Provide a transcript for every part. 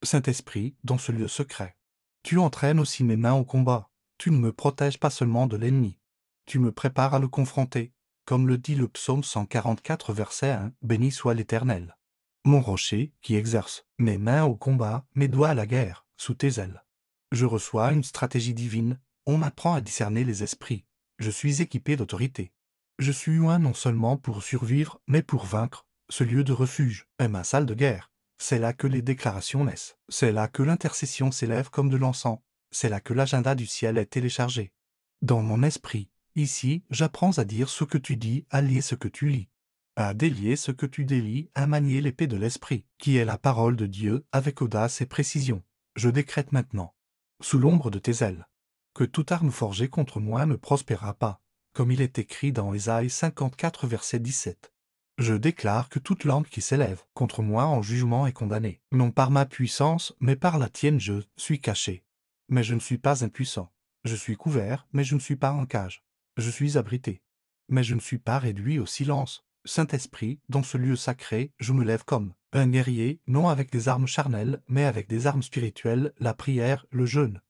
Saint-Esprit, dans ce lieu secret. Tu entraînes aussi mes mains au combat. Tu ne me protèges pas seulement de l'ennemi. Tu me prépares à le confronter. Comme le dit le psaume 144 verset 1, béni soit l'Éternel. Mon rocher, qui exerce mes mains au combat, mes doigts à la guerre, sous tes ailes. Je reçois une stratégie divine. On m'apprend à discerner les esprits. Je suis équipé d'autorité. Je suis loin non seulement pour survivre, mais pour vaincre. Ce lieu de refuge est ma salle de guerre. C'est là que les déclarations naissent. C'est là que l'intercession s'élève comme de l'encens. C'est là que l'agenda du ciel est téléchargé. Dans mon esprit, ici, j'apprends à dire ce que tu dis, à lire ce que tu lis. À délier ce que tu délies, à manier l'épée de l'esprit, qui est la parole de Dieu, avec audace et précision. Je décrète maintenant, sous l'ombre de tes ailes, que toute arme forgée contre moi ne prospérera pas, comme il est écrit dans Ésaïe 54 verset 17. Je déclare que toute langue qui s'élève contre moi en jugement est condamnée. Non par ma puissance, mais par la tienne je suis caché. Mais je ne suis pas impuissant. Je suis couvert, mais je ne suis pas en cage. Je suis abrité. Mais je ne suis pas réduit au silence. Saint-Esprit, dans ce lieu sacré, je me lève comme un guerrier, non avec des armes charnelles, mais avec des armes spirituelles, la prière, le jeûne,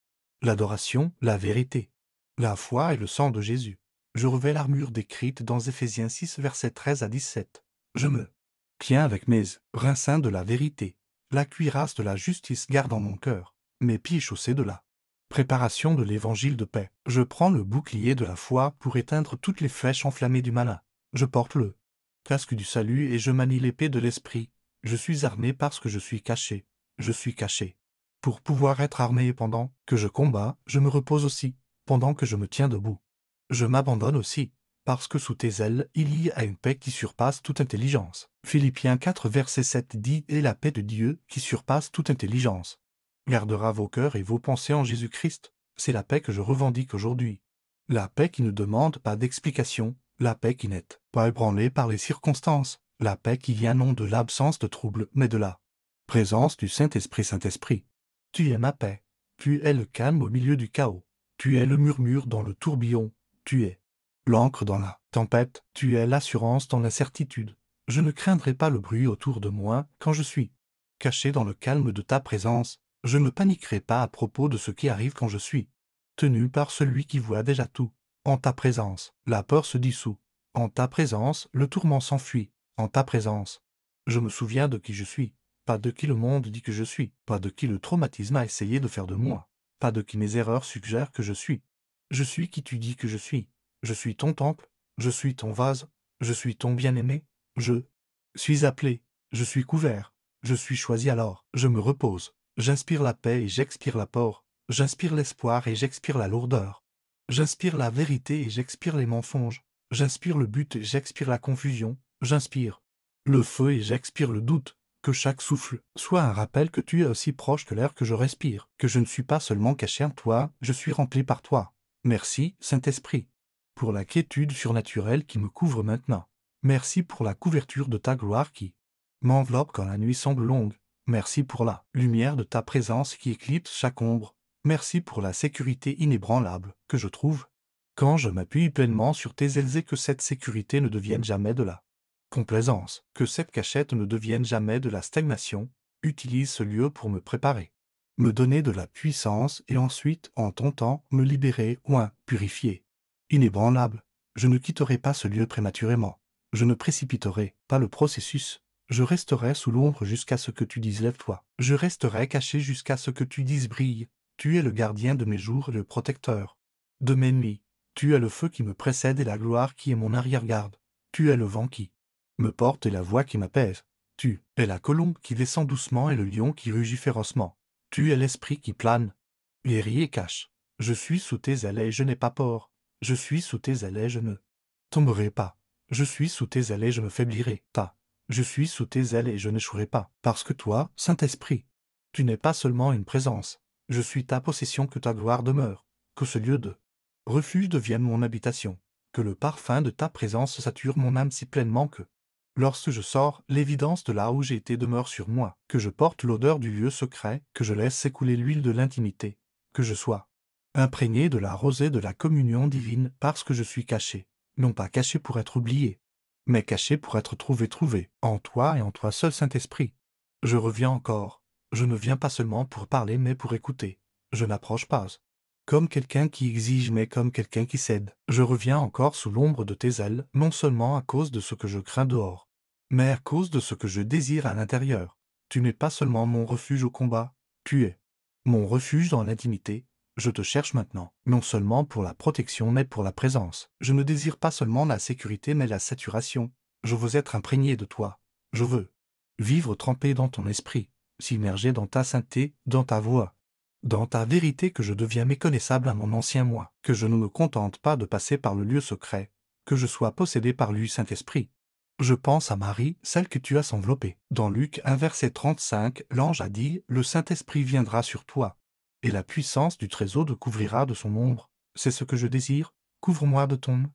l'adoration, la vérité, la foi et le sang de Jésus. Je revêts l'armure décrite dans Éphésiens 6 versets 13 à 17. Je me tiens avec mes reins saints de la vérité. La cuirasse de la justice garde en mon cœur, mes pieds chaussés de la préparation de l'évangile de paix. Je prends le bouclier de la foi pour éteindre toutes les flèches enflammées du malin. Je porte le casque du salut et je manie l'épée de l'esprit. Je suis armé parce que je suis caché. Je suis caché. Pour pouvoir être armé pendant que je combats, je me repose aussi, pendant que je me tiens debout. Je m'abandonne aussi, parce que sous tes ailes, il y a une paix qui surpasse toute intelligence. Philippiens 4 verset 7 dit « Et la paix de Dieu, qui surpasse toute intelligence, gardera vos cœurs et vos pensées en Jésus-Christ. » C'est la paix que je revendique aujourd'hui. La paix qui ne demande pas d'explication, la paix qui n'est pas ébranlée par les circonstances, la paix qui vient non de l'absence de trouble, mais de la présence du Saint-Esprit. Saint-Esprit, tu es ma paix, tu es le calme au milieu du chaos, tu es le murmure dans le tourbillon, tu es l'encre dans la tempête, tu es l'assurance dans l'incertitude. Je ne craindrai pas le bruit autour de moi quand je suis caché dans le calme de ta présence. Je ne paniquerai pas à propos de ce qui arrive quand je suis tenu par celui qui voit déjà tout. En ta présence, la peur se dissout. En ta présence, le tourment s'enfuit. En ta présence, je me souviens de qui je suis, pas de qui le monde dit que je suis, pas de qui le traumatisme a essayé de faire de moi, pas de qui mes erreurs suggèrent que je suis. Je suis qui tu dis que je suis. Je suis ton temple, je suis ton vase, je suis ton bien-aimé, je suis appelé, je suis couvert, je suis choisi alors, je me repose, j'inspire la paix et j'expire la peur, j'inspire l'espoir et j'expire la lourdeur, j'inspire la vérité et j'expire les mensonges, j'inspire le but et j'expire la confusion, j'inspire le feu et j'expire le doute, que chaque souffle soit un rappel que tu es aussi proche que l'air que je respire, que je ne suis pas seulement caché en toi, je suis rempli par toi. Merci, Saint-Esprit, pour la quiétude surnaturelle qui me couvre maintenant. Merci pour la couverture de ta gloire qui m'enveloppe quand la nuit semble longue. Merci pour la lumière de ta présence qui éclipse chaque ombre. Merci pour la sécurité inébranlable que je trouve quand je m'appuie pleinement sur tes ailes et que cette sécurité ne devienne jamais de la complaisance, que cette cachette ne devienne jamais de la stagnation. Utilise ce lieu pour me préparer, me donner de la puissance et ensuite, en ton temps, me libérer ou purifier. Inébranlable, je ne quitterai pas ce lieu prématurément. Je ne précipiterai pas le processus. Je resterai sous l'ombre jusqu'à ce que tu dises lève-toi. Je resterai caché jusqu'à ce que tu dises brille. Tu es le gardien de mes jours et le protecteur de mes nuits. Tu es le feu qui me précède et la gloire qui est mon arrière-garde. Tu es le vent qui me porte et la voix qui m'apaise. Tu es la colombe qui descend doucement et le lion qui rugit férocement. Tu es l'esprit qui plane, guérit et cache. Je suis sous tes ailes et je n'ai pas peur. Je suis sous tes ailes et je ne tomberai pas. Je suis sous tes ailes et je me faiblirai pas. Je suis sous tes ailes et je n'échouerai pas. Parce que toi, Saint-Esprit, tu n'es pas seulement une présence. Je suis ta possession, que ta gloire demeure. Que ce lieu de refuge devienne mon habitation. Que le parfum de ta présence sature mon âme si pleinement que, lorsque je sors, l'évidence de là où j'ai été demeure sur moi. Que je porte l'odeur du lieu secret, que je laisse s'écouler l'huile de l'intimité. Que je sois imprégné de la rosée de la communion divine parce que je suis caché. Non pas caché pour être oublié, mais caché pour être trouvé, en toi et en toi seul, Saint-Esprit. Je reviens encore, Je ne viens pas seulement pour parler mais pour écouter. Je n'approche pas comme quelqu'un qui exige mais comme quelqu'un qui cède. Je reviens encore sous l'ombre de tes ailes, non seulement à cause de ce que je crains dehors, mais à cause de ce que je désire à l'intérieur. Tu n'es pas seulement mon refuge au combat, tu es mon refuge dans l'intimité. Je te cherche maintenant, non seulement pour la protection mais pour la présence. Je ne désire pas seulement la sécurité mais la saturation. Je veux être imprégné de toi. Je veux vivre trempé dans ton esprit, s'immerger dans ta sainteté, dans ta voix, dans ta vérité, que je deviens méconnaissable à mon ancien moi, que je ne me contente pas de passer par le lieu secret, que je sois possédé par lui Saint-Esprit. Je pense à Marie, celle que tu as enveloppée. Dans Luc 1 verset 35, l'ange a dit « Le Saint-Esprit viendra sur toi, et la puissance du Très-Haut te couvrira de son ombre. » C'est ce que je désire, couvre-moi de ton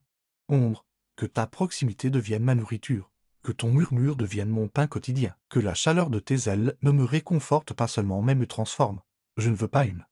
ombre, que ta proximité devienne ma nourriture, que ton murmure devienne mon pain quotidien, que la chaleur de tes ailes ne me réconforte pas seulement mais me transforme. Je ne veux pas une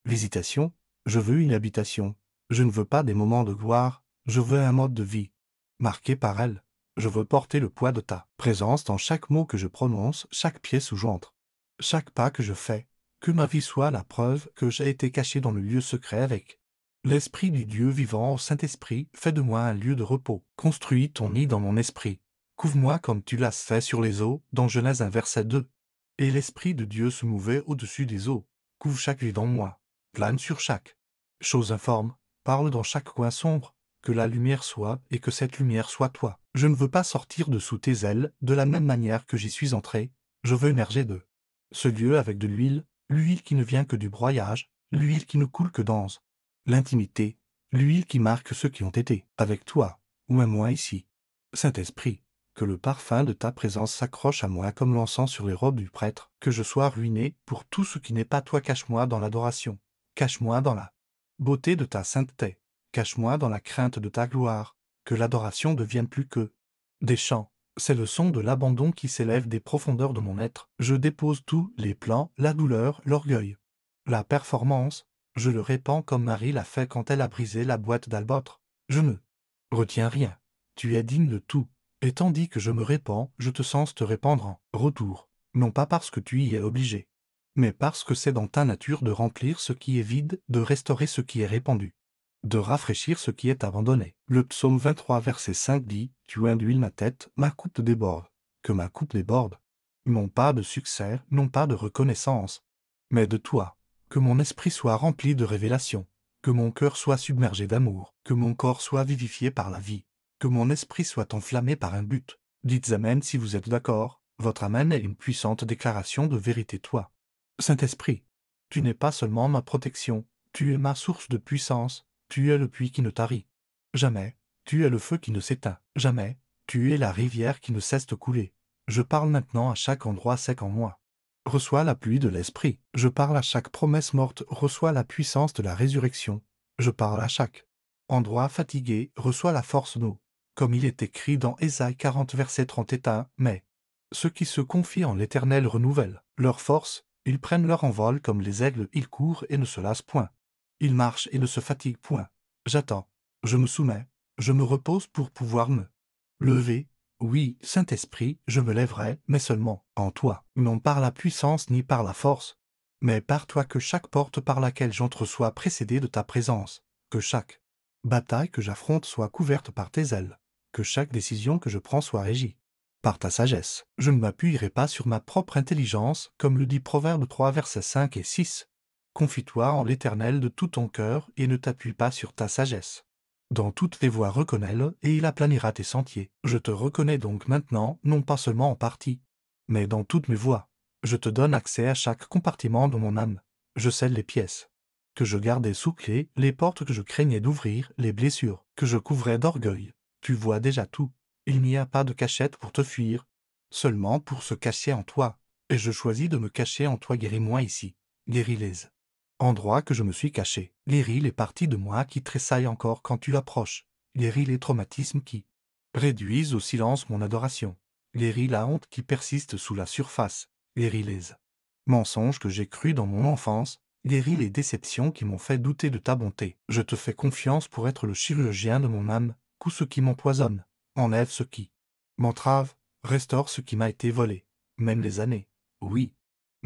visitation, je veux une habitation. Je ne veux pas des moments de gloire, je veux un mode de vie marqué par elle. Je veux porter le poids de ta présence dans chaque mot que je prononce, chaque pièce où j'entre, chaque pas que je fais. Que ma vie soit la preuve que j'ai été caché dans le lieu secret avec l'Esprit du Dieu vivant. Au Saint-Esprit, fais de moi un lieu de repos. Construis ton nid dans mon esprit. Couvre-moi comme tu l'as fait sur les eaux, dans Genèse 1 verset 2. Et l'Esprit de Dieu se mouvait au-dessus des eaux. Couvre chaque vivant moi. Plane sur chaque chose informe. Parle dans chaque coin sombre. Que la lumière soit, et que cette lumière soit toi. Je ne veux pas sortir de sous tes ailes, de la même manière que j'y suis entré. Je veux émerger de ce lieu avec de l'huile qui ne vient que du broyage, l'huile qui ne coule que dans l'intimité, l'huile qui marque ceux qui ont été avec toi, ou à moi ici. Saint-Esprit, que le parfum de ta présence s'accroche à moi comme l'encens sur les robes du prêtre, que je sois ruiné pour tout ce qui n'est pas toi. Cache-moi dans l'adoration, cache-moi dans la beauté de ta sainteté, cache-moi dans la crainte de ta gloire, que l'adoration devienne plus que des chants. C'est le son de l'abandon qui s'élève des profondeurs de mon être. Je dépose tous les plans, la douleur, l'orgueil, la performance. Je le répands comme Marie l'a fait quand elle a brisé la boîte d'albâtre. Je ne retiens rien. Tu es digne de tout. Et tandis que je me répands, je te sens te répandre en retour. Non pas parce que tu y es obligé, mais parce que c'est dans ta nature de remplir ce qui est vide, de restaurer ce qui est répandu, de rafraîchir ce qui est abandonné. Le psaume 23 verset 5 dit « Tu induis ma tête, ma coupe déborde. » Que ma coupe déborde. Non pas de succès, non pas de reconnaissance, mais de toi. Que mon esprit soit rempli de révélation, que mon cœur soit submergé d'amour, que mon corps soit vivifié par la vie, que mon esprit soit enflammé par un but. Dites Amen si vous êtes d'accord. Votre Amen est une puissante déclaration de vérité. Toi, Saint-Esprit, tu n'es pas seulement ma protection, tu es ma source de puissance, tu es le puits qui ne tarit jamais, tu es le feu qui ne s'éteint jamais, tu es la rivière qui ne cesse de couler. Je parle maintenant à chaque endroit sec en moi. Reçois la pluie de l'Esprit. Je parle à chaque promesse morte. Reçois la puissance de la résurrection. Je parle à chaque endroit fatigué. Reçois la force d'eau. Comme il est écrit dans Ésaïe 40 verset 31, mais ceux qui se confient en l'Éternel renouvellent leur force. Ils prennent leur envol comme les aigles. Ils courent et ne se lassent point. Ils marchent et ne se fatiguent point. J'attends. Je me soumets. Je me repose pour pouvoir me lever. Oui, Saint-Esprit, je me lèverai, mais seulement en toi, non par la puissance ni par la force, mais par toi. Que chaque porte par laquelle j'entre soit précédée de ta présence, que chaque bataille que j'affronte soit couverte par tes ailes, que chaque décision que je prends soit régie par ta sagesse. Je ne m'appuierai pas sur ma propre intelligence, comme le dit Proverbe 3 versets 5 et 6. Confie-toi en l'Éternel de tout ton cœur et ne t'appuie pas sur ta sagesse. Dans toutes tes voies reconnais-le, et il aplanira tes sentiers. Je te reconnais donc maintenant, non pas seulement en partie, mais dans toutes mes voies. Je te donne accès à chaque compartiment de mon âme. Je scelle les pièces que je gardais sous clé, les portes que je craignais d'ouvrir, les blessures que je couvrais d'orgueil. Tu vois déjà tout. Il n'y a pas de cachette pour te fuir, seulement pour se cacher en toi. Et je choisis de me cacher en toi. Guéris-moi ici. Guéris les endroits que je me suis caché. Guéris les parties de moi qui tressaillent encore quand tu approches. Guéris les traumatismes qui réduisent au silence mon adoration. Guéris la honte qui persiste sous la surface. Guéris les mensonges que j'ai crus dans mon enfance. Guéris les déceptions qui m'ont fait douter de ta bonté. Je te fais confiance pour être le chirurgien de mon âme. Couds ce qui m'empoisonne. Enlève ce qui m'entrave. Restaure ce qui m'a été volé. Même les années. Oui.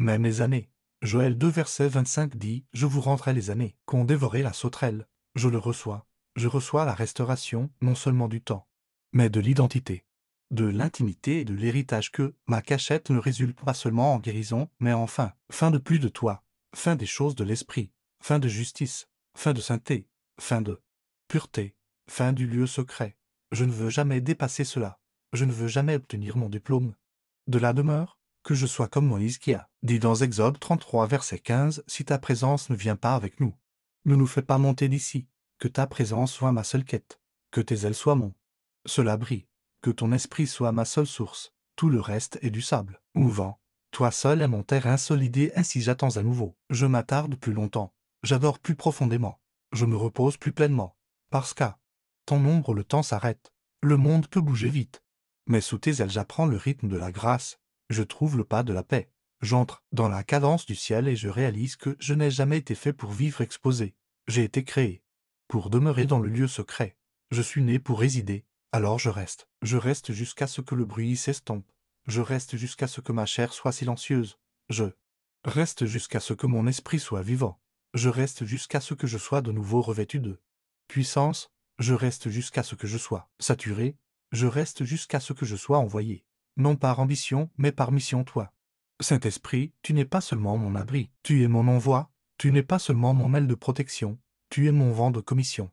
Même les années. Joël 2 verset 25 dit « Je vous rendrai les années qu'ont dévoré la sauterelle. Je le reçois. Je reçois la restauration non seulement du temps, mais de l'identité, de l'intimité et de l'héritage que ma cachette ne résulte pas seulement en guérison, mais en fin de plus de toi, fin des choses de l'esprit, fin de justice, fin de sainteté, fin de pureté, fin du lieu secret. Je ne veux jamais dépasser cela. Je ne veux jamais obtenir mon diplôme de la demeure, que je sois comme Moïse qui a dit dans Exode 33 verset 15, « Si ta présence ne vient pas avec nous, ne nous fais pas monter d'ici, que ta présence soit ma seule quête, que tes ailes soient mon seul abri, que ton esprit soit ma seule source, tout le reste est du sable mouvant. Toi seul est mon terrain solide, ainsi j'attends à nouveau. Je m'attarde plus longtemps, j'adore plus profondément, je me repose plus pleinement, parce qu'à ton ombre le temps s'arrête, le monde peut bouger vite. Mais sous tes ailes j'apprends le rythme de la grâce, je trouve le pas de la paix. J'entre dans la cadence du ciel et je réalise que je n'ai jamais été fait pour vivre exposé. J'ai été créé pour demeurer dans le lieu secret. Je suis né pour résider, alors je reste. Je reste jusqu'à ce que le bruit s'estompe. Je reste jusqu'à ce que ma chair soit silencieuse. Je reste jusqu'à ce que mon esprit soit vivant. Je reste jusqu'à ce que je sois de nouveau revêtu de puissance. Je reste jusqu'à ce que je sois saturé. Je reste jusqu'à ce que je sois envoyé. Non par ambition, mais par mission toi. Saint-Esprit, tu n'es pas seulement mon abri, tu es mon envoi, tu n'es pas seulement mon aile de protection, tu es mon vent de commission.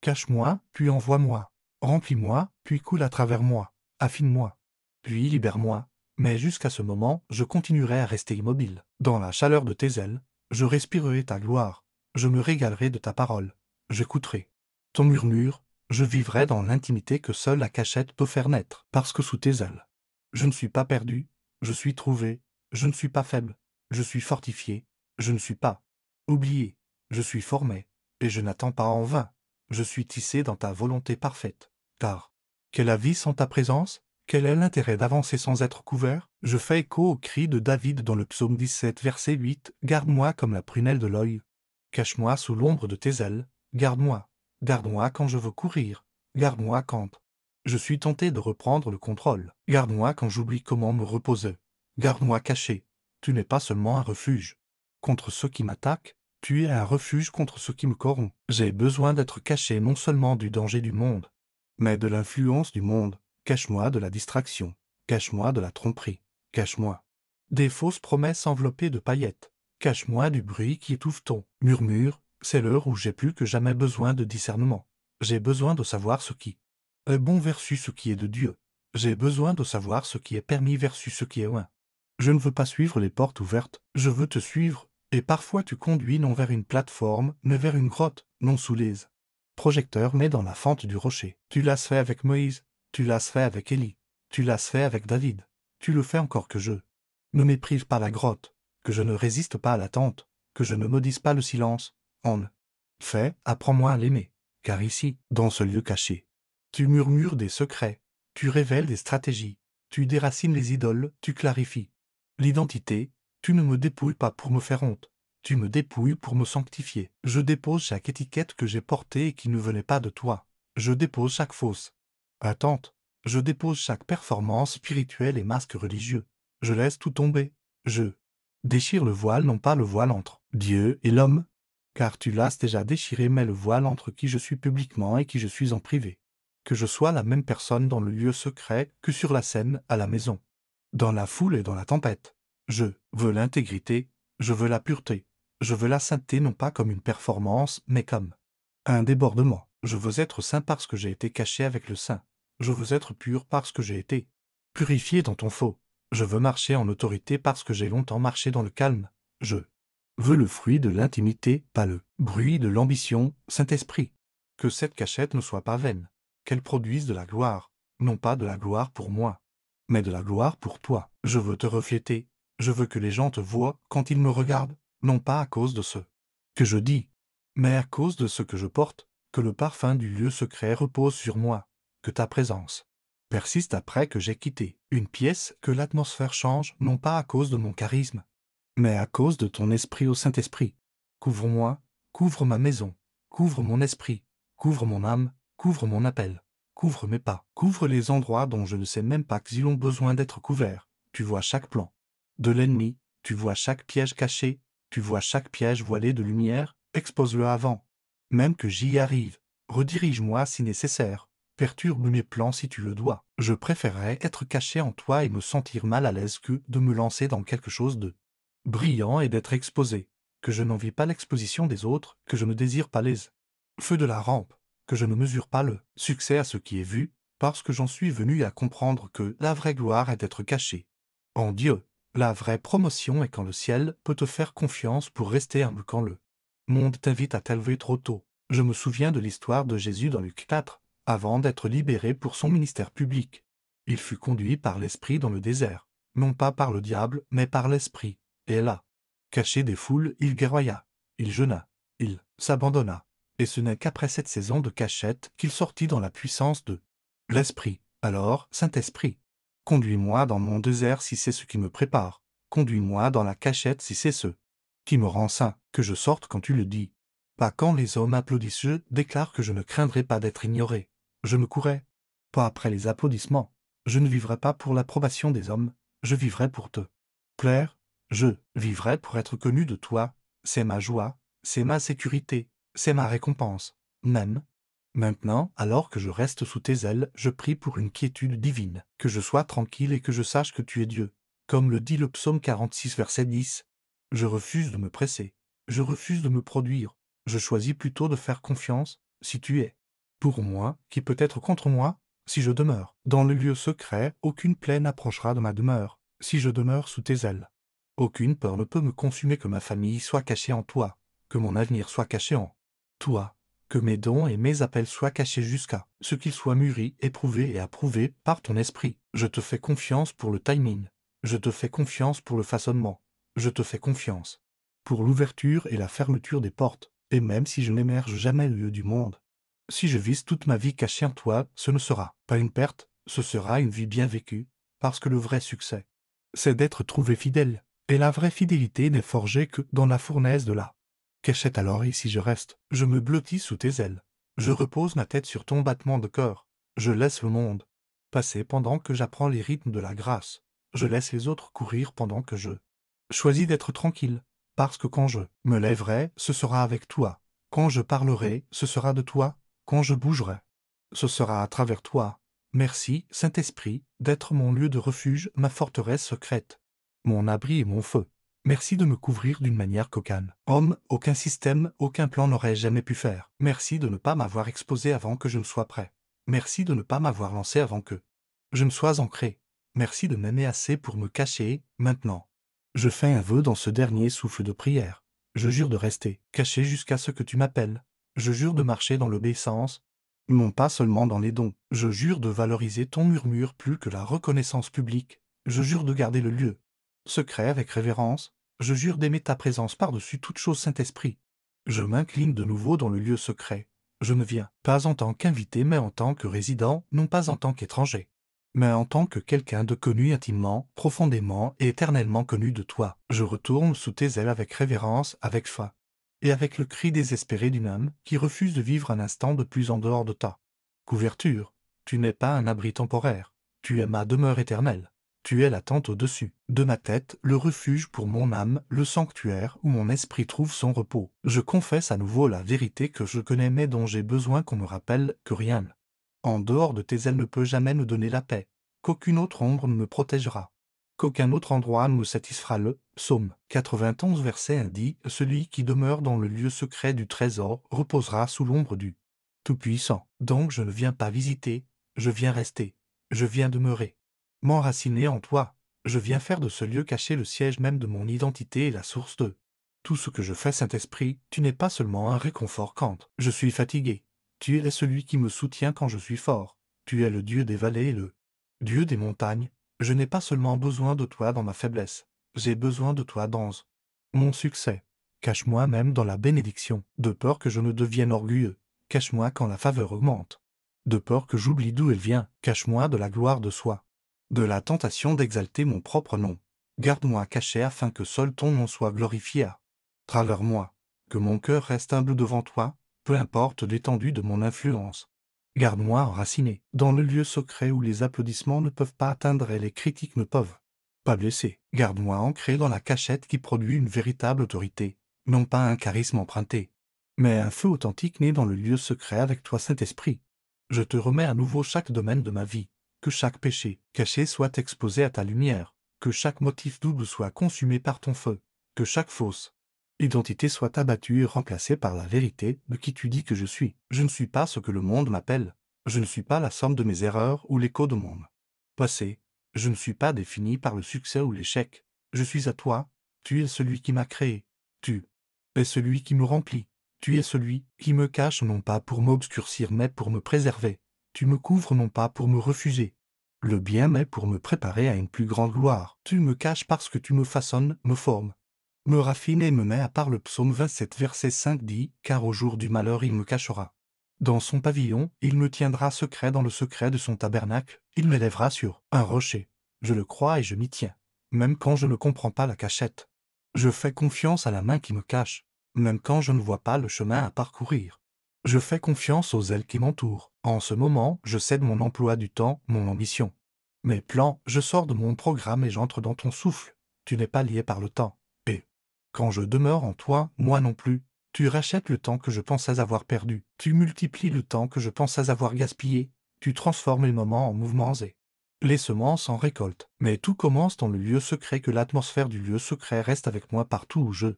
Cache-moi, puis envoie-moi. Remplis-moi, puis coule à travers moi. Affine-moi, puis libère-moi. Mais jusqu'à ce moment, je continuerai à rester immobile. Dans la chaleur de tes ailes, je respirerai ta gloire. Je me régalerai de ta parole. J'écouterai ton murmure. Je vivrai dans l'intimité que seule la cachette peut faire naître. Parce que sous tes ailes, je ne suis pas perdu, je suis trouvé, je ne suis pas faible, je suis fortifié, je ne suis pas oublié, je suis formé, et je n'attends pas en vain. Je suis tissé dans ta volonté parfaite. Car, quelle la vie sans ta présence? Quel est l'intérêt d'avancer sans être couvert? Je fais écho au cri de David dans le psaume 17, verset 8, « Garde-moi comme la prunelle de l'œil. Cache-moi sous l'ombre de tes ailes. Garde-moi. Garde-moi quand je veux courir. Garde-moi quand je suis tenté de reprendre le contrôle. Garde-moi quand j'oublie comment me reposer. Garde-moi caché. Tu n'es pas seulement un refuge contre ceux qui m'attaquent, tu es un refuge contre ceux qui me corrompent. J'ai besoin d'être caché non seulement du danger du monde, mais de l'influence du monde. Cache-moi de la distraction. Cache-moi de la tromperie. Cache-moi des fausses promesses enveloppées de paillettes. Cache-moi du bruit qui étouffe ton murmure. C'est l'heure où j'ai plus que jamais besoin de discernement. J'ai besoin de savoir ce qui est bon versus ce qui est de Dieu. J'ai besoin de savoir ce qui est permis versus ce qui est loin. Je ne veux pas suivre les portes ouvertes, je veux te suivre, et parfois tu conduis non vers une plateforme, mais vers une grotte, non sous les projecteurs, mais dans la fente du rocher. Tu l'as fait avec Moïse, tu l'as fait avec Élie, tu l'as fait avec David, tu le fais encore que je ne méprise pas la grotte, que je ne résiste pas à l'attente, que je ne maudisse pas le silence. En fait, apprends-moi à l'aimer, car ici, dans ce lieu caché, tu murmures des secrets, tu révèles des stratégies, tu déracines les idoles, tu clarifies l'identité, tu ne me dépouilles pas pour me faire honte, tu me dépouilles pour me sanctifier. Je dépose chaque étiquette que j'ai portée et qui ne venait pas de toi. Je dépose chaque fausse attente. Je dépose chaque performance spirituelle et masque religieux. Je laisse tout tomber. Je déchire le voile, non pas le voile entre Dieu et l'homme, car tu l'as déjà déchiré, mais le voile entre qui je suis publiquement et qui je suis en privé. Que je sois la même personne dans le lieu secret que sur la scène à la maison, dans la foule et dans la tempête. Je veux l'intégrité, je veux la pureté, je veux la sainteté non pas comme une performance, mais comme un débordement. Je veux être saint parce que j'ai été caché avec le saint. Je veux être pur parce que j'ai été purifié dans ton faux. Je veux marcher en autorité parce que j'ai longtemps marché dans le calme. Je veux le fruit de l'intimité, pas le bruit de l'ambition. Saint-Esprit, que cette cachette ne soit pas vaine, qu'elle produise de la gloire, non pas de la gloire pour moi, mais de la gloire pour toi. Je veux te refléter, je veux que les gens te voient quand ils me regardent, non pas à cause de ce que je dis, mais à cause de ce que je porte, que le parfum du lieu secret repose sur moi, que ta présence persiste après que j'ai quitté une pièce, que l'atmosphère change, non pas à cause de mon charisme, mais à cause de ton esprit au Saint-Esprit. Couvre-moi, couvre ma maison, couvre mon esprit, couvre mon âme, couvre mon appel, couvre mes pas, couvre les endroits dont je ne sais même pas qu'ils ont besoin d'être couverts. Tu vois chaque plan de l'ennemi, Tu vois chaque piège caché, tu vois chaque piège voilé de lumière, expose-le avant. Même que j'y arrive, redirige-moi si nécessaire, perturbe mes plans si tu le dois. Je préférerais être caché en toi et me sentir mal à l'aise que de me lancer dans quelque chose de brillant et d'être exposé, que je n'envie pas l'exposition des autres, que je ne désire pas les feux de la rampe, que je ne mesure pas le succès à ce qui est vu, parce que j'en suis venu à comprendre que la vraie gloire est d'être caché. En Dieu, la vraie promotion est quand le ciel peut te faire confiance pour rester humble quand le monde t'invite à t'élever trop tôt. Je me souviens de l'histoire de Jésus dans Luc 4, avant d'être libéré pour son ministère public. Il fut conduit par l'Esprit dans le désert, non pas par le diable, mais par l'Esprit, et là, caché des foules, il guerroya, il jeûna, il s'abandonna, et ce n'est qu'après cette saison de cachette qu'il sortit dans la puissance de l'Esprit. Alors, Saint-Esprit, conduis-moi dans mon désert si c'est ce qui me prépare, conduis-moi dans la cachette si c'est ce qui me rend saint, que je sorte quand tu le dis. Pas quand les hommes applaudissent, je déclare que je ne craindrai pas d'être ignoré. Je me courais. Pas après les applaudissements. Je ne vivrai pas pour l'approbation des hommes, je vivrai pour te plaire, je vivrai pour être connu de toi, c'est ma joie, c'est ma sécurité, c'est ma récompense. Même maintenant, alors que je reste sous tes ailes, je prie pour une quiétude divine, que je sois tranquille et que je sache que tu es Dieu. Comme le dit le psaume 46 verset 10. Je refuse de me presser, je refuse de me produire, je choisis plutôt de faire confiance, si tu es pour moi, qui peut être contre moi, si je demeure dans le lieu secret, aucune plaie n'approchera de ma demeure, si je demeure sous tes ailes. Aucune peur ne peut me consumer, que ma famille soit cachée en toi, que mon avenir soit caché en toi, que mes dons et mes appels soient cachés jusqu'à ce qu'ils soient mûris, éprouvés et approuvés par ton esprit. Je te fais confiance pour le timing, je te fais confiance pour le façonnement, je te fais confiance pour l'ouverture et la fermeture des portes, et même si je n'émerge jamais au lieu du monde, si je vise toute ma vie cachée en toi, ce ne sera pas une perte, ce sera une vie bien vécue, parce que le vrai succès, c'est d'être trouvé fidèle, et la vraie fidélité n'est forgée que dans la fournaise de la cachette. Alors ici je reste, je me blottis sous tes ailes, je repose ma tête sur ton battement de cœur, je laisse le monde passer pendant que j'apprends les rythmes de la grâce, je laisse les autres courir pendant que je choisis d'être tranquille, parce que quand je me lèverai, ce sera avec toi, quand je parlerai, ce sera de toi, quand je bougerai, ce sera à travers toi. Merci, Saint-Esprit, d'être mon lieu de refuge, ma forteresse secrète, mon abri et mon feu. Merci de me couvrir d'une manière qu'aucun homme, aucun système, aucun plan n'aurait jamais pu faire. Merci de ne pas m'avoir exposé avant que je ne sois prêt. Merci de ne pas m'avoir lancé avant que je ne sois ancré. Merci de m'aimer assez pour me cacher, maintenant. Je fais un vœu dans ce dernier souffle de prière. Je jure de rester caché jusqu'à ce que tu m'appelles. Je jure de marcher dans l'obéissance, non pas seulement dans les dons. Je jure de valoriser ton murmure plus que la reconnaissance publique. Je jure de garder le lieu secret avec révérence. Je jure d'aimer ta présence par-dessus toute chose, Saint-Esprit. Je m'incline de nouveau dans le lieu secret. Je ne viens pas en tant qu'invité, mais en tant que résident, non pas en tant qu'étranger, mais en tant que quelqu'un de connu intimement, profondément et éternellement connu de toi. Je retourne sous tes ailes avec révérence, avec foi, et avec le cri désespéré d'une âme qui refuse de vivre un instant de plus en dehors de ta couverture. Tu n'es pas un abri temporaire, tu es ma demeure éternelle. Tu es la tente au-dessus de ma tête, le refuge pour mon âme, le sanctuaire où mon esprit trouve son repos. Je confesse à nouveau la vérité que je connais mais dont j'ai besoin qu'on me rappelle que rien en dehors de tes ailes ne peut jamais me donner la paix, qu'aucune autre ombre ne me protégera, qu'aucun autre endroit ne me satisfera. Le psaume 91 verset 1 dit « Celui qui demeure dans le lieu secret du trésor reposera sous l'ombre du Tout-Puissant. » Donc je ne viens pas visiter, je viens rester, je viens demeurer, m'enraciner en toi, je viens faire de ce lieu caché le siège même de mon identité et la source de tout ce que je fais. Saint-Esprit, tu n'es pas seulement un réconfort quand je suis fatigué. Tu es celui qui me soutient quand je suis fort. Tu es le Dieu des vallées et le Dieu des montagnes. Je n'ai pas seulement besoin de toi dans ma faiblesse. J'ai besoin de toi dans mon succès. Cache-moi même dans la bénédiction, de peur que je ne devienne orgueilleux. Cache-moi quand la faveur augmente, de peur que j'oublie d'où elle vient. Cache-moi de la gloire de soi, de la tentation d'exalter mon propre nom. Garde-moi caché afin que seul ton nom soit glorifié à travers moi. Que mon cœur reste humble devant toi, peu importe l'étendue de mon influence. Garde-moi enraciné dans le lieu secret où les applaudissements ne peuvent pas atteindre et les critiques ne peuvent pas blessé. Garde-moi ancré dans la cachette qui produit une véritable autorité, non pas un charisme emprunté, mais un feu authentique né dans le lieu secret avec toi, Saint-Esprit. Je te remets à nouveau chaque domaine de ma vie, que chaque péché caché soit exposé à ta lumière, que chaque motif double soit consumé par ton feu, que chaque fausse identité soit abattue et remplacée par la vérité de qui tu dis que je suis. Je ne suis pas ce que le monde m'appelle, je ne suis pas la somme de mes erreurs ou l'écho de mon passé, je ne suis pas défini par le succès ou l'échec, je suis à toi, tu es celui qui m'a créé, tu es celui qui me remplit. Tu es celui qui me cache non pas pour m'obscurcir mais pour me préserver. Tu me couvres non pas pour me refuser le bien mais pour me préparer à une plus grande gloire. Tu me caches parce que tu me façonnes, me formes, me raffines et me mets à part. Le psaume 27 verset 5 dit « Car au jour du malheur il me cachera. Dans son pavillon, il me tiendra secret dans le secret de son tabernacle, il m'élèvera sur un rocher. Je le crois et je m'y tiens, même quand je ne comprends pas la cachette. Je fais confiance à la main qui me cache, même quand je ne vois pas le chemin à parcourir. Je fais confiance aux ailes qui m'entourent. En ce moment, je cède mon emploi du temps, mon ambition. Mes plans, je sors de mon programme et j'entre dans ton souffle. Tu n'es pas lié par le temps. Et quand je demeure en toi, moi non plus, tu rachètes le temps que je pensais avoir perdu. Tu multiplies le temps que je pensais avoir gaspillé. Tu transformes les moments en mouvements et les semences en récoltes. Mais tout commence dans le lieu secret, que l'atmosphère du lieu secret reste avec moi partout où je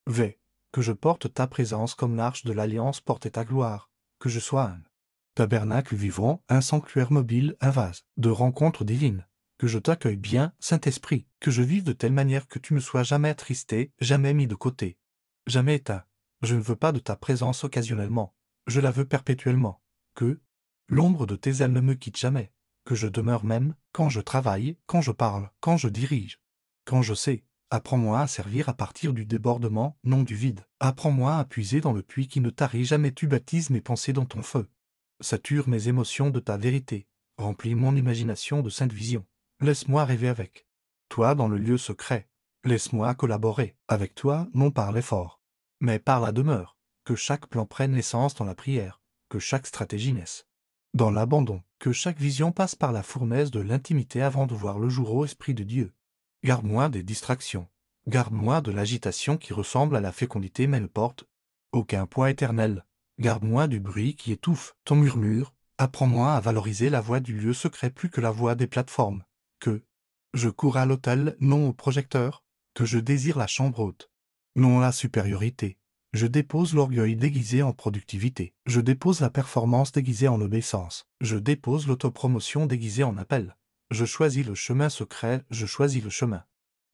vais, que je porte ta présence comme l'arche de l'alliance portait ta gloire, que je sois un tabernacle vivant, un sanctuaire mobile, un vase de rencontres divines, que je t'accueille bien, Saint-Esprit, que je vive de telle manière que tu ne sois jamais attristé, jamais mis de côté, jamais éteint. Je ne veux pas de ta présence occasionnellement, je la veux perpétuellement, que l'ombre de tes ailes ne me quitte jamais, que je demeure même quand je travaille, quand je parle, quand je dirige, quand je sais. Apprends-moi à servir à partir du débordement, non du vide. Apprends-moi à puiser dans le puits qui ne tarit jamais. Tu baptises mes pensées dans ton feu. Sature mes émotions de ta vérité. Remplis mon imagination de sainte vision. Laisse-moi rêver avec toi dans le lieu secret. Laisse-moi collaborer avec toi, non par l'effort, mais par la demeure. Que chaque plan prenne naissance dans la prière. Que chaque stratégie naisse dans l'abandon. Que chaque vision passe par la fournaise de l'intimité avant de voir le jour. Ô Esprit de Dieu, garde-moi des distractions. Garde-moi de l'agitation qui ressemble à la fécondité mais ne porte aucun poids éternel. Garde-moi du bruit qui étouffe ton murmure. Apprends-moi à valoriser la voix du lieu secret plus que la voix des plateformes. Que je cours à l'autel, non au projecteur. Que je désire la chambre haute, non la supériorité. Je dépose l'orgueil déguisé en productivité. Je dépose la performance déguisée en obéissance. Je dépose l'autopromotion déguisée en appel. Je choisis le chemin secret, je choisis le chemin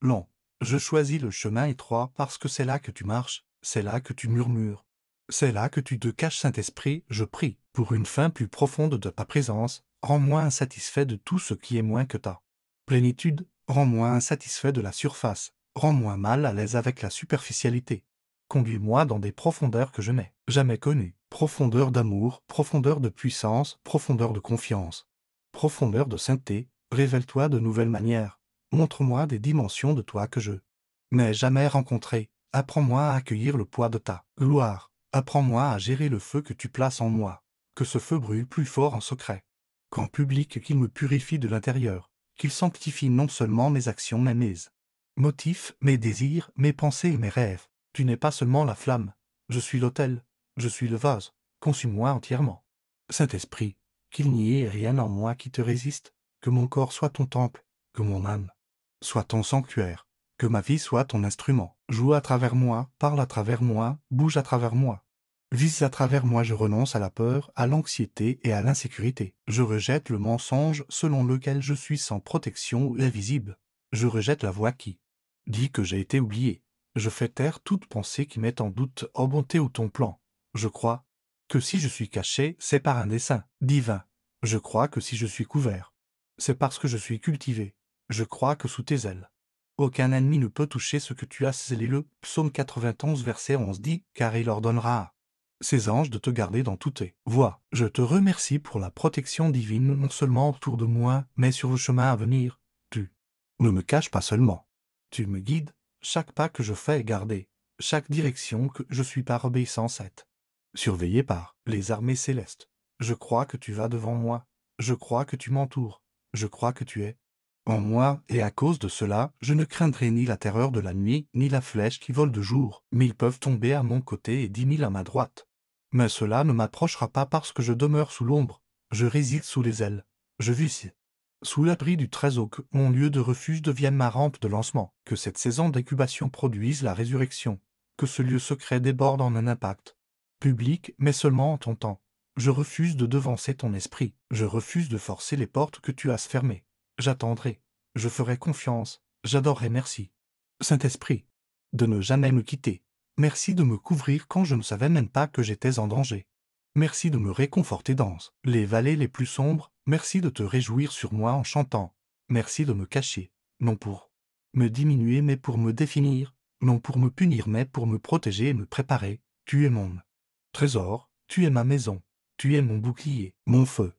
long. Je choisis le chemin étroit parce que c'est là que tu marches, c'est là que tu murmures. C'est là que tu te caches, Saint-Esprit. Je prie pour une fin plus profonde de ta présence. Rends-moi insatisfait de tout ce qui est moins que ta plénitude. Rends-moi insatisfait de la surface. Rends-moi mal à l'aise avec la superficialité. Conduis-moi dans des profondeurs que je n'ai jamais connues. Profondeur d'amour, profondeur de puissance, profondeur de confiance, profondeur de sainteté. Révèle-toi de nouvelles manières. Montre-moi des dimensions de toi que je n'ai jamais rencontrées. Apprends-moi à accueillir le poids de ta gloire. Apprends-moi à gérer le feu que tu places en moi. Que ce feu brûle plus fort en secret qu'en public, qu'il me purifie de l'intérieur, qu'il sanctifie non seulement mes actions mais mes motifs, mes désirs, mes pensées et mes rêves. Tu n'es pas seulement la flamme, je suis l'autel, je suis le vase. Consume-moi entièrement. Saint-Esprit, qu'il n'y ait rien en moi qui te résiste, que mon corps soit ton temple, que mon âme soit ton sanctuaire, que ma vie soit ton instrument. Joue à travers moi, parle à travers moi, bouge à travers moi. Vise à travers moi. Je renonce à la peur, à l'anxiété et à l'insécurité. Je rejette le mensonge selon lequel je suis sans protection ou invisible. Je rejette la voix qui dit que j'ai été oublié. Je fais taire toute pensée qui met en doute ô bonté ou ton plan. Je crois que si je suis caché, c'est par un dessein divin. Je crois que si je suis couvert, c'est parce que je suis cultivé. Je crois que sous tes ailes, aucun ennemi ne peut toucher ce que tu as scellé. Le psaume 91 verset 11 dit « Car il ordonnera à ses anges de te garder dans toutes tes voies. » Je te remercie pour la protection divine non seulement autour de moi, mais sur le chemin à venir. Tu ne me caches pas seulement. Tu me guides, chaque pas que je fais est gardé, chaque direction que je suis par obéissance est surveillée par les armées célestes. Je crois que tu vas devant moi, je crois que tu m'entoures, je crois que tu es en moi, et à cause de cela, je ne craindrai ni la terreur de la nuit, ni la flèche qui vole de jour. 1000 peuvent tomber à mon côté et 10 000 à ma droite. Mais cela ne m'approchera pas parce que je demeure sous l'ombre. Je réside sous les ailes. Je vis ici. Sous l'abri du Très-Haut, que mon lieu de refuge devienne ma rampe de lancement. Que cette saison d'incubation produise la résurrection. Que ce lieu secret déborde en un impact public, mais seulement en ton temps. Je refuse de devancer ton esprit. Je refuse de forcer les portes que tu as fermées. J'attendrai. Je ferai confiance. J'adorerai. Merci. Saint-Esprit, de ne jamais me quitter. Merci de me couvrir quand je ne savais même pas que j'étais en danger. Merci de me réconforter dans les vallées les plus sombres. Merci de te réjouir sur moi en chantant. Merci de me cacher, non pour me diminuer mais pour me définir, non pour me punir mais pour me protéger et me préparer. Tu es mon trésor, tu es ma maison, tu es mon bouclier, mon feu,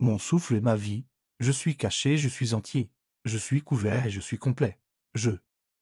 mon souffle et ma vie. Je suis caché, je suis entier, je suis couvert et je suis complet. Je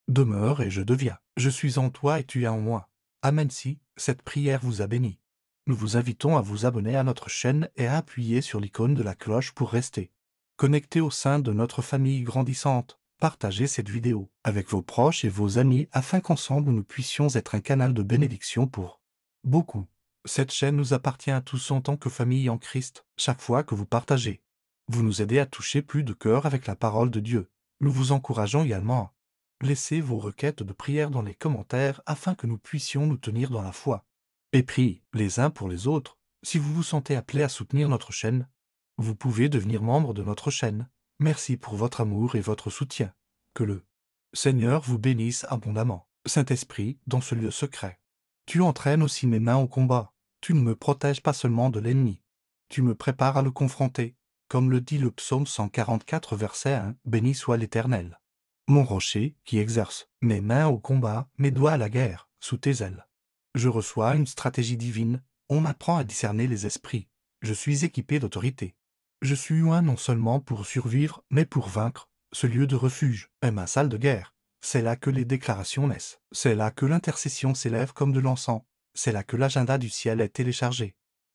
demeure et je deviens. Je suis en toi et tu es en moi. Amen. Si cette prière vous a béni, nous vous invitons à vous abonner à notre chaîne et à appuyer sur l'icône de la cloche pour rester connecté au sein de notre famille grandissante. Partagez cette vidéo avec vos proches et vos amis afin qu'ensemble nous puissions être un canal de bénédiction pour beaucoup. Cette chaîne nous appartient à tous en tant que famille en Christ. Chaque fois que vous partagez, vous nous aidez à toucher plus de cœurs avec la parole de Dieu. Nous vous encourageons également à laisser vos requêtes de prière dans les commentaires afin que nous puissions nous tenir dans la foi et prier les uns pour les autres. Si vous vous sentez appelé à soutenir notre chaîne, vous pouvez devenir membre de notre chaîne. Merci pour votre amour et votre soutien. Que le Seigneur vous bénisse abondamment. Saint-Esprit, dans ce lieu secret, tu entraînes aussi mes mains au combat. Tu ne me protèges pas seulement de l'ennemi. Tu me prépares à le confronter. Comme le dit le psaume 144 verset 1, béni soit l'Éternel, mon rocher qui exerce mes mains au combat, mes doigts à la guerre, sous tes ailes. Je reçois une stratégie divine. On m'apprend à discerner les esprits. Je suis équipé d'autorité. Je suis loin non seulement pour survivre, mais pour vaincre. Ce lieu de refuge est ma salle de guerre. C'est là que les déclarations naissent. C'est là que l'intercession s'élève comme de l'encens. C'est là que l'agenda du ciel est téléchargé.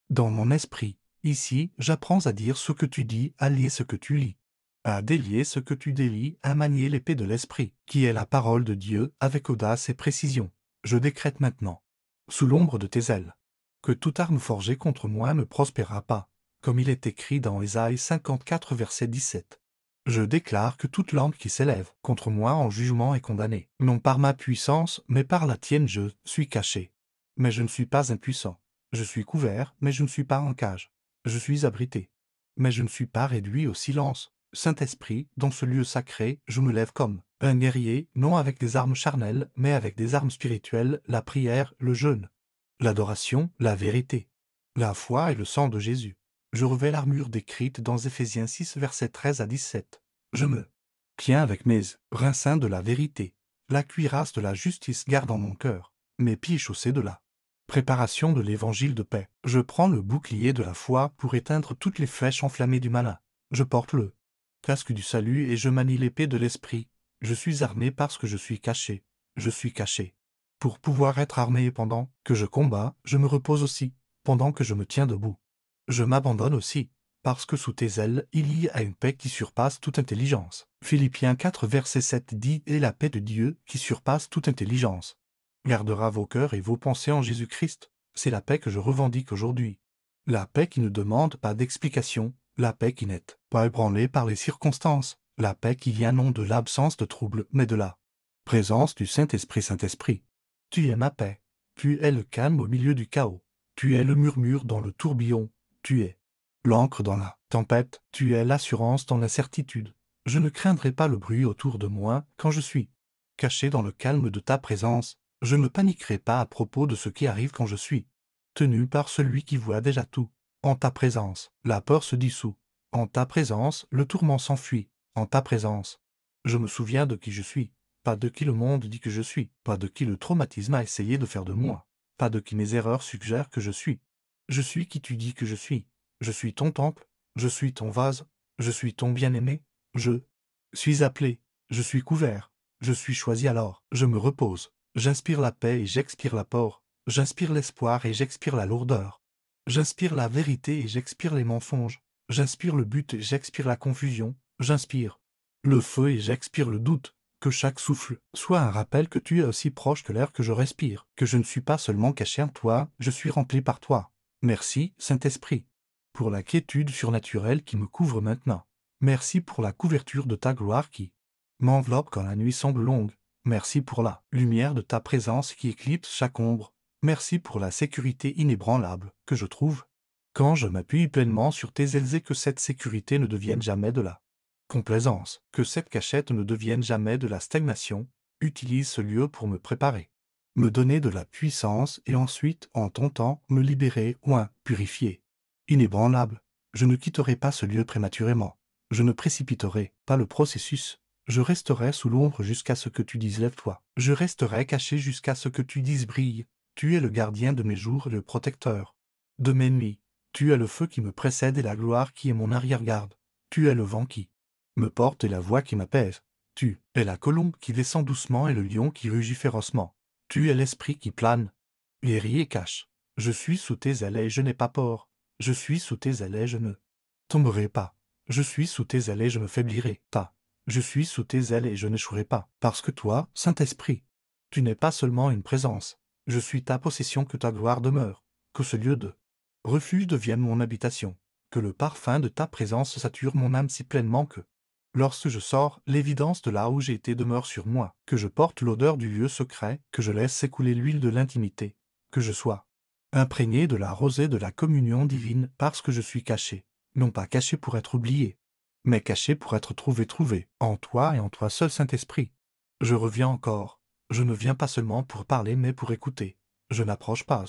Dans mon esprit, ici, j'apprends à dire ce que tu dis, à lire ce que tu lis, à délier ce que tu délies, à manier l'épée de l'esprit, qui est la parole de Dieu, avec audace et précision. Je décrète maintenant, sous l'ombre de tes ailes, que toute arme forgée contre moi ne prospérera pas, comme il est écrit dans Ésaïe 54 verset 17. Je déclare que toute langue qui s'élève contre moi en jugement est condamnée. Non par ma puissance, mais par la tienne je suis caché. Mais je ne suis pas impuissant. Je suis couvert, mais je ne suis pas en cage. Je suis abrité. Mais je ne suis pas réduit au silence. Saint-Esprit, dans ce lieu sacré, je me lève comme un guerrier, non avec des armes charnelles, mais avec des armes spirituelles, la prière, le jeûne, l'adoration, la vérité, la foi et le sang de Jésus. Je revêt l'armure décrite dans Éphésiens 6 versets 13 à 17. Je me tiens avec mes reins saints de la vérité. La cuirasse de la justice garde en mon cœur mes pieds chaussés de la préparation de l'évangile de paix. Je prends le bouclier de la foi pour éteindre toutes les flèches enflammées du malin. Je porte le casque du salut et je manie l'épée de l'esprit. Je suis armé parce que je suis caché. Je suis caché. Pour pouvoir être armé pendant que je combats, je me repose aussi, pendant que je me tiens debout. Je m'abandonne aussi, parce que sous tes ailes, il y a une paix qui surpasse toute intelligence. Philippiens 4 verset 7 dit « Et la paix de Dieu, qui surpasse toute intelligence, gardera vos cœurs et vos pensées en Jésus-Christ. » C'est la paix que je revendique aujourd'hui. La paix qui ne demande pas d'explication, la paix qui n'est pas ébranlée par les circonstances, la paix qui vient non de l'absence de trouble, mais de la présence du Saint-Esprit. Saint-Esprit, tu es ma paix, tu es le calme au milieu du chaos, tu es le murmure dans le tourbillon, tu es l'encre dans la tempête, tu es l'assurance dans l'incertitude. Je ne craindrai pas le bruit autour de moi quand je suis caché dans le calme de ta présence. Je ne paniquerai pas à propos de ce qui arrive quand je suis tenu par celui qui voit déjà tout. En ta présence, la peur se dissout. En ta présence, le tourment s'enfuit. En ta présence, je me souviens de qui je suis, pas de qui le monde dit que je suis, pas de qui le traumatisme a essayé de faire de moi, pas de qui mes erreurs suggèrent que je suis. Je suis qui tu dis que je suis. Je suis ton temple, je suis ton vase, je suis ton bien-aimé, je suis appelé, je suis couvert, je suis choisi alors, je me repose, j'inspire la paix et j'expire la peur, j'inspire l'espoir et j'expire la lourdeur, j'inspire la vérité et j'expire les mensonges, j'inspire le but et j'expire la confusion, j'inspire le feu et j'expire le doute, que chaque souffle soit un rappel que tu es aussi proche que l'air que je respire, que je ne suis pas seulement caché en toi, je suis rempli par toi. Merci, Saint-Esprit, pour la quiétude surnaturelle qui me couvre maintenant. Merci pour la couverture de ta gloire qui m'enveloppe quand la nuit semble longue. Merci pour la lumière de ta présence qui éclipse chaque ombre. Merci pour la sécurité inébranlable que je trouve quand je m'appuie pleinement sur tes ailes et que cette sécurité ne devienne jamais de la complaisance, que cette cachette ne devienne jamais de la stagnation. Utilise ce lieu pour me préparer, me donner de la puissance et ensuite, en ton temps, me libérer ou purifier. Inébranlable, je ne quitterai pas ce lieu prématurément. Je ne précipiterai pas le processus. Je resterai sous l'ombre jusqu'à ce que tu dises lève-toi. Je resterai caché jusqu'à ce que tu dises brille. Tu es le gardien de mes jours et le protecteur de mes nuits. Tu es le feu qui me précède et la gloire qui est mon arrière-garde. Tu es le vent qui me porte et la voix qui m'apaise. Tu es la colombe qui descend doucement et le lion qui rugit férocement. Tu es l'esprit qui plane et rit et cache. Je suis sous tes ailes et je n'ai pas peur. Je suis sous tes ailes et je ne tomberai pas. Je suis sous tes ailes et je me faiblirai pas. Je suis sous tes ailes et je n'échouerai pas. Parce que toi, Saint-Esprit, tu n'es pas seulement une présence. Je suis ta possession, que ta gloire demeure. Que ce lieu de refuge devienne mon habitation. Que le parfum de ta présence sature mon âme si pleinement que, lorsque je sors, l'évidence de là où j'ai été demeure sur moi. Que je porte l'odeur du lieu secret, que je laisse s'écouler l'huile de l'intimité. Que je sois imprégné de la rosée de la communion divine parce que je suis caché. Non pas caché pour être oublié, mais caché pour être trouvé, en toi et en toi seul, Saint-Esprit. Je reviens encore. Je ne viens pas seulement pour parler, mais pour écouter. Je n'approche pas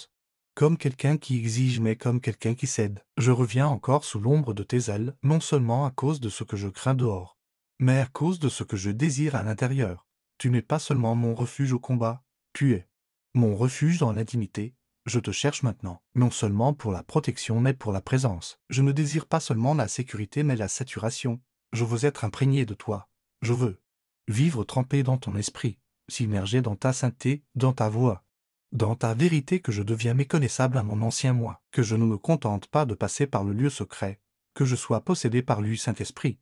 comme quelqu'un qui exige, mais comme quelqu'un qui cède. Je reviens encore sous l'ombre de tes ailes, non seulement à cause de ce que je crains dehors, mais à cause de ce que je désire à l'intérieur. Tu n'es pas seulement mon refuge au combat, tu es mon refuge dans l'intimité. Je te cherche maintenant, non seulement pour la protection, mais pour la présence. Je ne désire pas seulement la sécurité, mais la saturation. Je veux être imprégné de toi. Je veux vivre trempé dans ton esprit, s'immerger dans ta sainteté, dans ta voix, dans ta vérité, que je deviens méconnaissable à mon ancien moi, que je ne me contente pas de passer par le lieu secret, que je sois possédé par lui, Saint-Esprit.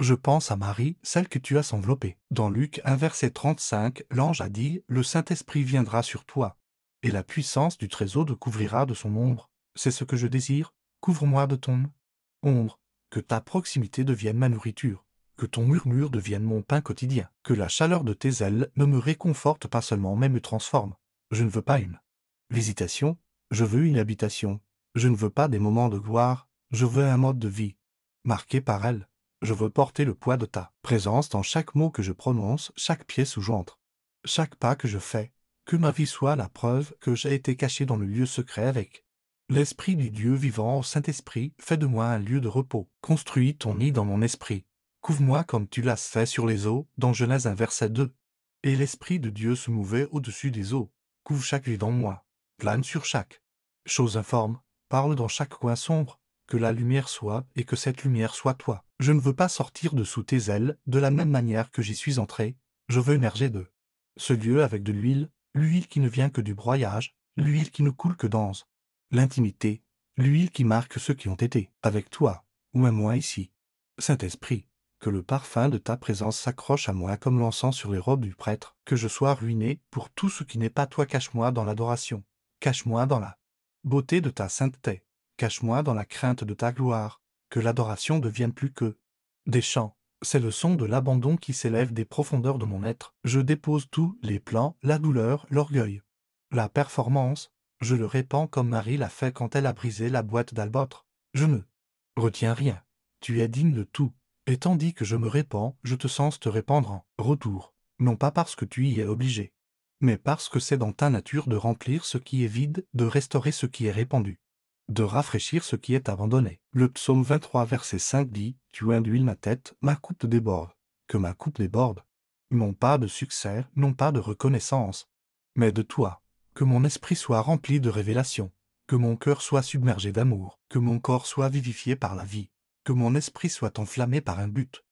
Je pense à Marie, celle que tu as enveloppée. Dans Luc 1 verset 35, l'ange a dit, le Saint-Esprit viendra sur toi, et la puissance du Très-Haut te couvrira de son ombre. C'est ce que je désire, couvre-moi de ton ombre, que ta proximité devienne ma nourriture, que ton murmure devienne mon pain quotidien, que la chaleur de tes ailes ne me réconforte pas seulement, mais me transforme. Je ne veux pas une visitation, je veux une habitation. Je ne veux pas des moments de gloire, je veux un mode de vie marqué par elle. Je veux porter le poids de ta présence dans chaque mot que je prononce, chaque pièce où j'entre, chaque pas que je fais. Que ma vie soit la preuve que j'ai été caché dans le lieu secret avec l'Esprit du Dieu vivant. Au Saint-Esprit, fais de moi un lieu de repos. Construis ton nid dans mon esprit. Couvre-moi comme tu l'as fait sur les eaux, dans Genèse 1 verset 2. Et l'Esprit de Dieu se mouvait au-dessus des eaux. Couvre chaque vie dans moi. Plane sur chaque chose informe. Parle dans chaque coin sombre. Que la lumière soit, et que cette lumière soit toi. Je ne veux pas sortir de sous tes ailes, de la même manière que j'y suis entré. Je veux émerger de ce lieu avec de l'huile qui ne vient que du broyage, l'huile qui ne coule que dans l'intimité, l'huile qui marque ceux qui ont été avec toi, ou à moi ici. Saint-Esprit, que le parfum de ta présence s'accroche à moi comme l'encens sur les robes du prêtre, que je sois ruiné pour tout ce qui n'est pas toi. Cache-moi dans l'adoration, cache-moi dans la beauté de ta sainteté, cache-moi dans la crainte de ta gloire, que l'adoration devienne plus que des chants. C'est le son de l'abandon qui s'élève des profondeurs de mon être. Je dépose tous les plans, la douleur, l'orgueil, la performance. Je le répands comme Marie l'a fait quand elle a brisé la boîte d'albâtre. Je ne retiens rien. Tu es digne de tout. Et tandis que je me répands, je te sens te répandre en retour. Non pas parce que tu y es obligé, mais parce que c'est dans ta nature de remplir ce qui est vide, de restaurer ce qui est répandu, de rafraîchir ce qui est abandonné. Le psaume 23 verset 5 dit, « Tu induis ma tête, ma coupe déborde. » Que ma coupe déborde. Non pas de succès, non pas de reconnaissance, mais de toi. Que mon esprit soit rempli de révélation. Que mon cœur soit submergé d'amour. Que mon corps soit vivifié par la vie. Que mon esprit soit enflammé par un but.